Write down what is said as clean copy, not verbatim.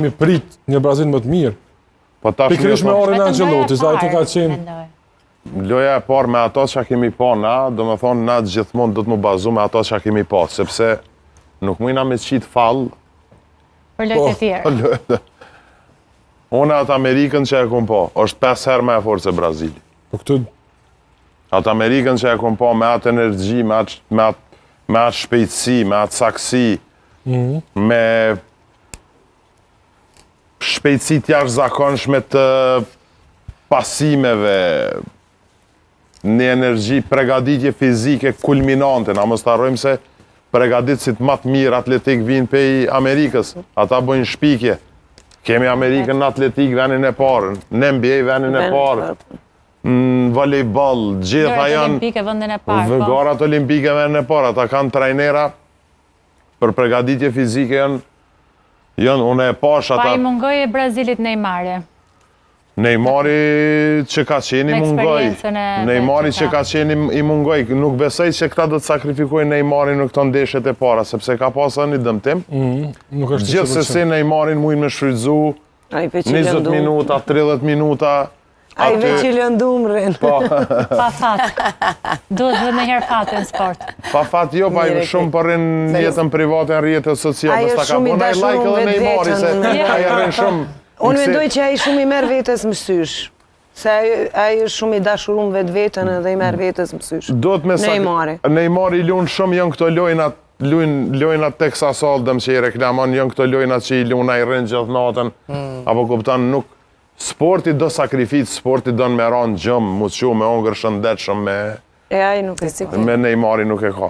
Mi prit një Brazil më të mirë. Pikërisht me orën e Ancelotti, sa ato ka qenë. Loja e parë me ato që kemi pa na, do me thonë na gjithmonë do të më bazu me ato që kemi pa, sepse nuk mujna me qitë fallë. Për lojtë e tjerë. Unë atë Amerikën që e kom pa, është 5 herë me e forë se Brazili. Atë Amerikën që e kom pa me atë energji, me atë shpejtësi, me atë saksi, me shpejtësi t'jashtë zakonshme të pasimeve, një energji, pregaditje fizike kulminante. Na mos t'arrojmë se pregaditësit më të mirë atletik vinë pej Amerikës. Ata bojnë shpikje. Kemi Amerikën në atletik venin e parë, në NBA venin e parë, në volejbol, gjitha janë garat olimpike venin e parë. Ata kanë trajnera për pregaditje fizike janë unë e pash ata... Pa i mungoj e Brazilit Neymari. Neymari që ka qeni mungoj. Neymari që ka qeni i mungoj. Nuk besoj që këta do të sakrifikojnë Neymari në këto ndeshet e para, sepse ka pasa një dëmtim. Gjithë se se Neymarin mujnë me shfrytzu 20 minuta, 30 minuta. A i veç i lëndum rrinë. Pa fat. Duhet dhe me herë fatë në sport. Pa fat jo, pa i shumë për rinë jetën private, në rjetët sociale. A i shumë i dashurun vetë vetën. Unë mendoj që a i shumë i merë vetës mësysh. Se a i shumë i dashurun vetë vetën edhe i merë vetës mësysh. Neymari. Neymari lunë shumë janë këto lojnat Texas Hold'em që i reklamon, janë këto lojnat që i lunë a i rrinë gjithë natën. Apo kuptan nuk... Sporti do sakrificë, sporti do në me ranë gjëmë, muqu, me ongër shëndet shumë me... E a i nuk e si. Me Neymari nuk e ka.